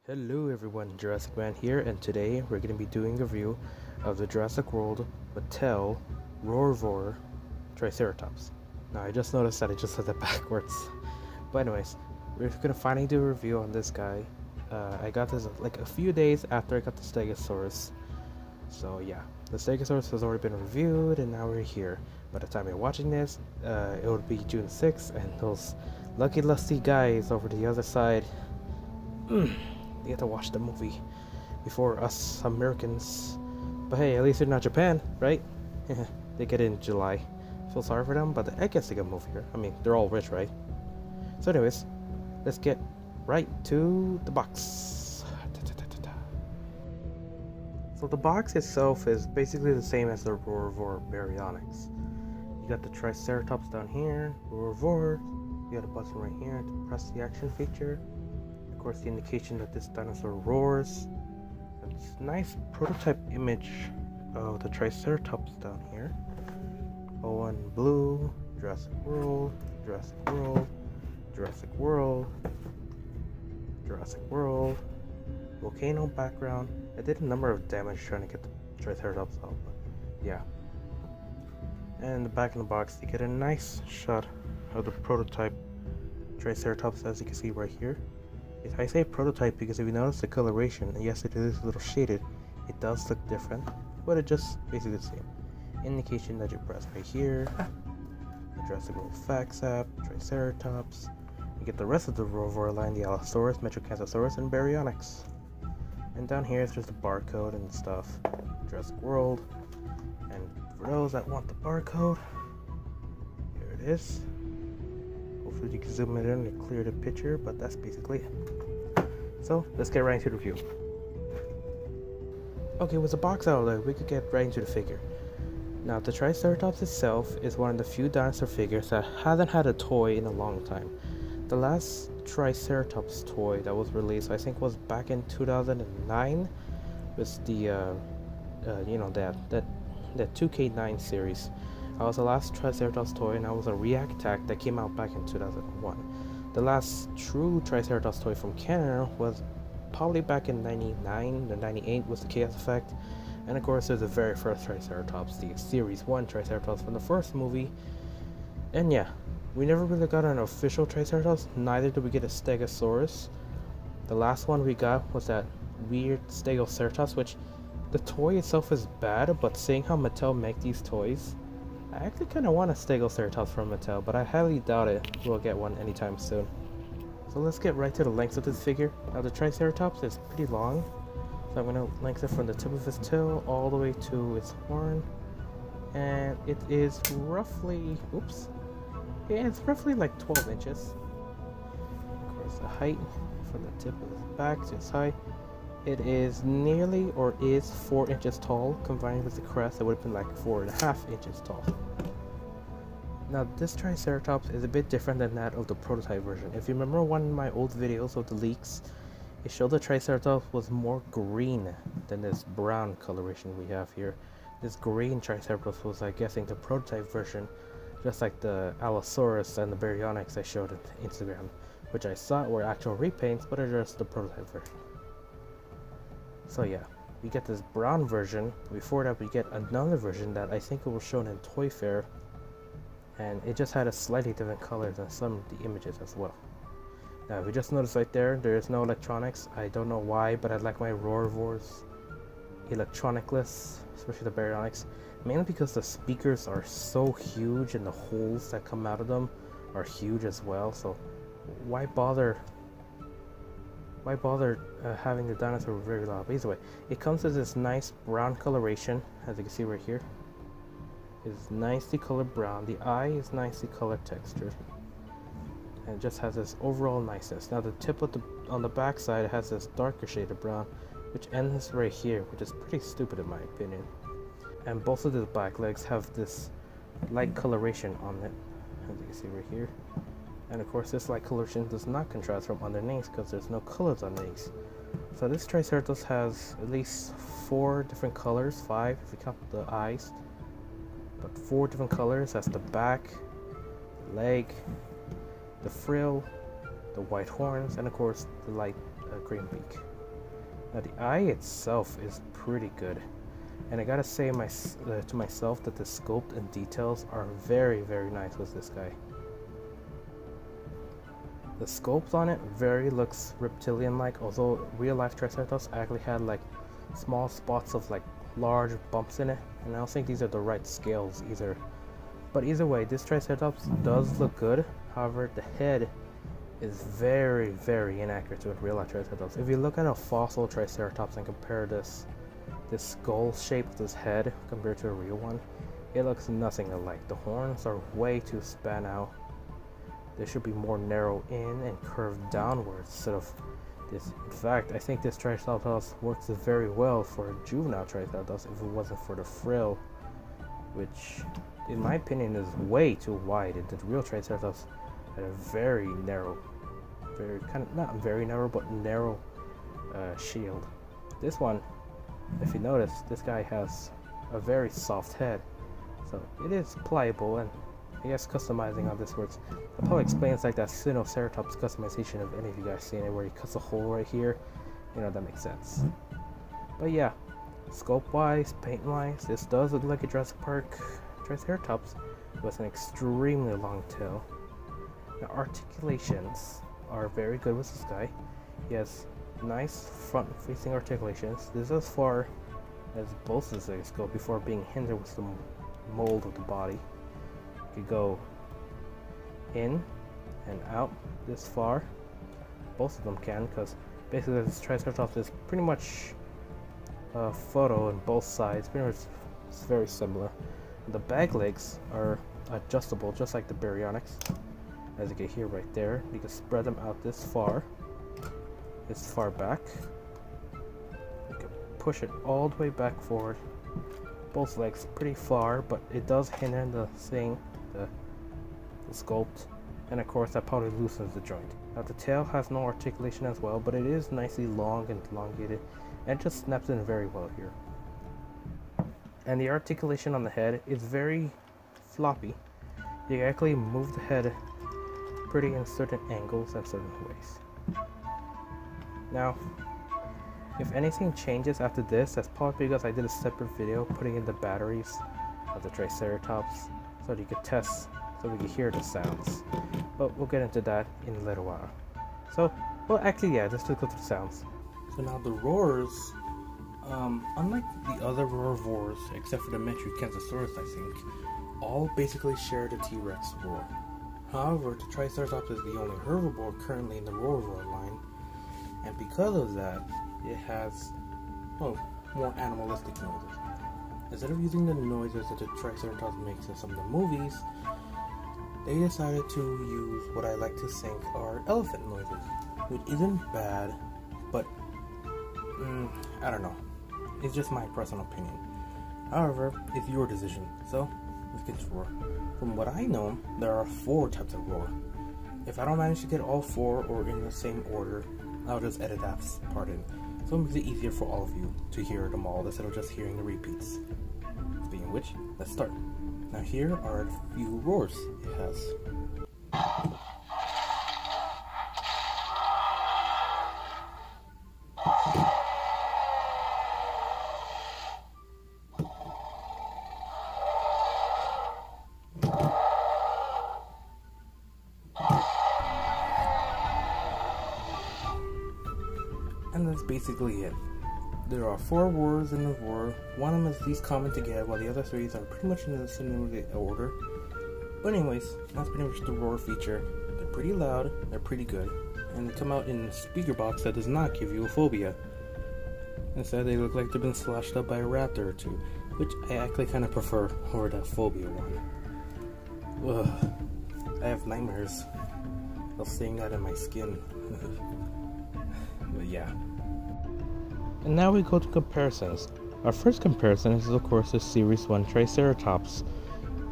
Hello everyone, Jurassic Man here, and today we're going to be doing a review of the Jurassic World Mattel Roarivore Triceratops. Now I just noticed that I just said that backwards. But anyways, we're going to finally do a review on this guy. I got this like a few days after I got the Stegosaurus. So yeah, the Stegosaurus has already been reviewed and now we're here. By the time you're watching this, it would be June 6th, and those lucky lusty guys over the other side, they get to watch the movie before us Americans. But hey, at least they're not Japan, right? They get it in July. Feel sorry for them, but I guess they got a movie here. I mean, they're all rich, right? So anyways, let's get right to the box. So the box itself is basically the same as the Roarivore Baryonyx. You got the Triceratops down here, Roarivore. You got a button right here to press the action feature. Of course, the indication that this dinosaur roars. It's a nice prototype image of the Triceratops down here. Oh, and blue, Jurassic World, Jurassic World, Jurassic World, Jurassic World, volcano background. I did a number of damage trying to get the Triceratops out, but yeah. And in the back of the box, you get a nice shot of the prototype Triceratops, as you can see right here. I say prototype because if you notice the coloration, and yes, it is a little shaded, it does look different, but it just basically the same. Indication that you press right here, the Jurassic World Facts app, Triceratops. You get the rest of the Roarivore line, the Allosaurus, Metriacanthosaurus, and Baryonyx. And down here is just the barcode and stuff, Jurassic World. And for those that want the barcode, here it is. Hopefully you can zoom it in and clear the picture, but that's basically it. So let's get right into the review. Okay, with the box out of the way, we could get right into the figure. Now, the Triceratops itself is one of the few dinosaur figures that hasn't had a toy in a long time. The last Triceratops toy that was released, I think, was back in 2009, with the that 2K9 series. That was the last Triceratops toy, and that was a React Attack that came out back in 2001. The last true Triceratops toy from Canada was probably back in 99 or 98 with the Chaos Effect. And of course, there's the very first Triceratops, the Series 1 Triceratops from the first movie. And yeah, we never really got an official Triceratops, neither did we get a Stegosaurus. The last one we got was that weird Stegoceratops, which the toy itself is bad, but seeing how Mattel make these toys, I actually kind of want a Stegoceratops from Mattel, but I highly doubt it we'll get one anytime soon. So let's get right to the length of this figure. Now the Triceratops is pretty long, so I'm going to lengthen it from the tip of his tail all the way to its horn. And it is roughly, it's roughly like 12 inches. Of course, the height from the tip of his back to his height. It is nearly, or is, 4 inches tall. Combined with the crest, it would have been like 4.5 inches tall. Now, this Triceratops is a bit different than that of the prototype version. If you remember one of my old videos of the leaks, it showed the Triceratops was more green than this brown coloration we have here. This green Triceratops was, I'm guessing, the prototype version, just like the Allosaurus and the Baryonyx I showed on Instagram, which I thought were actual repaints, but are just the prototype version. So yeah, we get this brown version. Before that, we get another version that I think it was shown in Toy Fair, and it just had a slightly different color than some of the images as well. Now, if you just notice right there is no electronics. I don't know why, but I like my Roarivores electronicless, especially the Baryonyx, mainly because the speakers are so huge and the holes that come out of them are huge as well. So why bother having the dinosaur very loud? But either way, it comes with this nice brown coloration, as you can see right here. It's nicely colored brown. The eye is nicely colored textured, and it just has this overall niceness. Now the tip of on the back side, it has this darker shade of brown, which ends right here, which is pretty stupid in my opinion. And both of the back legs have this light coloration on it, as you can see right here. And of course, this light coloration does not contrast from underneath because there's no colors underneath. So this Triceratops has at least 4 different colors, 5 if you count the eyes, but 4 different colors. That's the back, leg, the frill, the white horns, and of course the light green beak. Now the eye itself is pretty good, and I gotta say to myself that the sculpt and details are very, very nice with this guy. The sculpt on it very looks reptilian-like, although real-life Triceratops actually had like small spots of like large bumps in it, and I don't think these are the right scales either. But either way, this Triceratops does look good. However, the head is very, very inaccurate to a real-life Triceratops. If you look at a fossil Triceratops and compare this skull shape of this head compared to a real one, it looks nothing alike. The horns are way too span out. They should be more narrow in and curved downwards instead of this. In fact, I think this Triceratops works very well for a juvenile Triceratops if it wasn't for the frill, which in my opinion is way too wide. And the real Triceratops had a very narrow, not very narrow, but narrow shield. This one, if you notice, this guy has a very soft head, so it is pliable, and I guess customizing how this works. I'll probably explain it's like that Sinoceratops customization if any of you guys seen it, where he cuts a hole right here. You know, that makes sense. But yeah, scope wise, paint wise, this does look like a Jurassic Park Triceratops with an extremely long tail. The articulations are very good with this guy. He has nice front facing articulations. This is as far as both of his legs go before being hindered with the mold of the body. You could go in and out this far. Both of them can, because basically this Triceratops is pretty much a photo on both sides. Pretty much it's very similar. The back legs are adjustable just like the Baryonyx. As you can hear right there, you can spread them out this far back. You can push it all the way back forward. Both legs pretty far, but it does hinder the sculpt, and of course that probably loosens the joint. Now the tail has no articulation as well, but it is nicely long and elongated, and it just snaps in very well here. And the articulation on the head is very floppy. You can actually move the head pretty in certain angles and certain ways. Now, if anything changes after this, that's probably because I did a separate video putting in the batteries of the Triceratops so that you could test, so we could hear the sounds. But we'll get into that in a little while. So, well, actually, yeah, let's just go through the sounds. So now the roars, unlike the other Roarivores, except for the Metriacanthosaurus, I think, all basically share the T-Rex roar. However, the Triceratops is the only herbivore currently in the Roarivore line, and because of that, it has, more animalistic noises. Instead of using the noises that the Triceratops makes in some of the movies, they decided to use what I like to think are elephant noises, which isn't bad, but I don't know. It's just my personal opinion. However, it's your decision. So, let's get to roar. From what I know, there are 4 types of roar. If I don't manage to get all 4 or in the same order, I'll just edit that part in. So it makes it easier for all of you to hear them all instead of just hearing the repeats. Speaking of which, let's start. Now here are a few roars it has. And that's basically it. There are 4 roars in the roar. One of them is least common to get, while the other 3 are pretty much in the similar order. But anyways, that's pretty much the roar feature. They're pretty loud, they're pretty good, and they come out in a speaker box that does not give you a phobia. Instead, they look like they've been slashed up by a raptor or 2, which I actually kind of prefer over that phobia one. Ugh, I have nightmares of seeing that in my skin. But yeah. And now we go to comparisons. Our first comparison is of course the Series 1 Triceratops.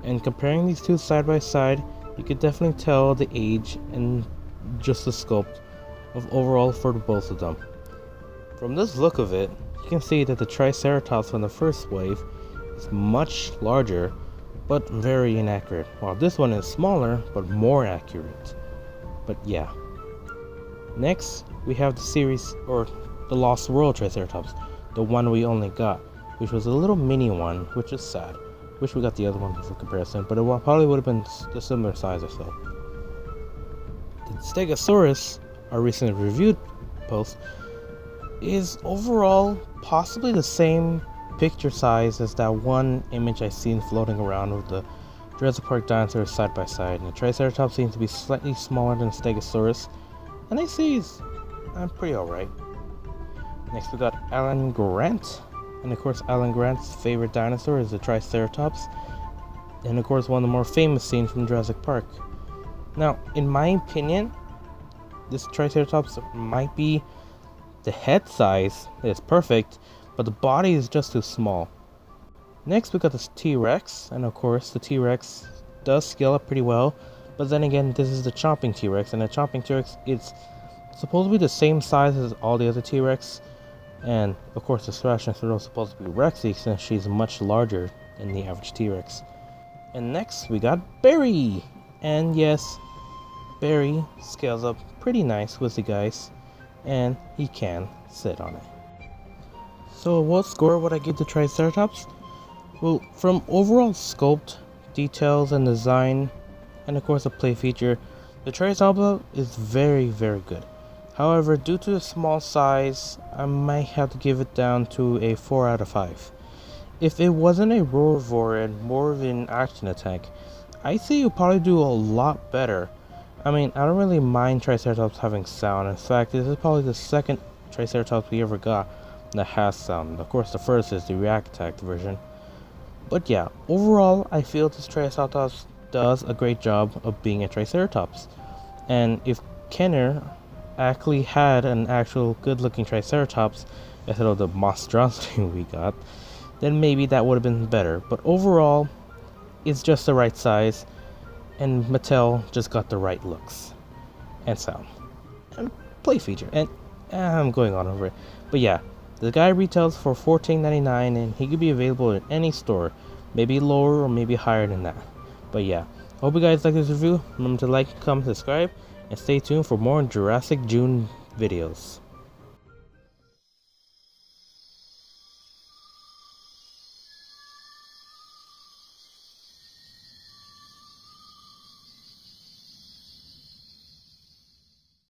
And comparing these two side by side, you could definitely tell the age and just the sculpt of overall for both of them. From this look of it, you can see that the Triceratops from the first wave is much larger, but very inaccurate, while this one is smaller, but more accurate. But yeah. Next, we have the series, or the Lost World Triceratops, the one we only got, which was a little mini one, which is sad. Wish we got the other one for comparison, but it probably would have been the similar size or so. The Stegosaurus, our recently reviewed post, is overall possibly the same picture size as that one image I seen floating around with the Jurassic Park dinosaurs side by side, and the Triceratops seems to be slightly smaller than Stegosaurus, and I see I'm pretty alright. Next we got Alan Grant, and of course Alan Grant's favorite dinosaur is the Triceratops, and of course one of the more famous scenes from Jurassic Park. Now, in my opinion, this Triceratops might be the head size is perfect, but the body is just too small. Next we got this T-Rex, and of course the T-Rex does scale up pretty well, but then again this is the chomping T-Rex, and the chomping T-Rex is supposed to be the same size as all the other T-Rex, and of course the Thrasher is supposed to be Rexy since she's much larger than the average T-Rex. And next we got Barry, and yes, Barry scales up pretty nice with the guys, and he can sit on it. So what score would I give the Triceratops? Well, from overall sculpt, details, and design, and of course a play feature, the Triceratops is very good. However, due to the small size, I might have to give it down to a 4 out of 5. If it wasn't a Roarivore and more of an action attack, I say it would probably do a lot better. I mean, I don't really mind Triceratops having sound. In fact, this is probably the second Triceratops we ever got that has sound. Of course, the first is the React Attack version. But yeah, overall, I feel this Triceratops does a great job of being a Triceratops. And if Kenner actually had an actual good-looking Triceratops instead of the monstrosity we got, then maybe that would have been better. But overall, it's just the right size, and Mattel just got the right looks and sound and play feature, and I'm going on over it. But yeah, the guy retails for $14.99, and he could be available in any store, maybe lower or maybe higher than that. But yeah, hope you guys like this review. Remember to like, comment, subscribe, and stay tuned for more Jurassic June videos.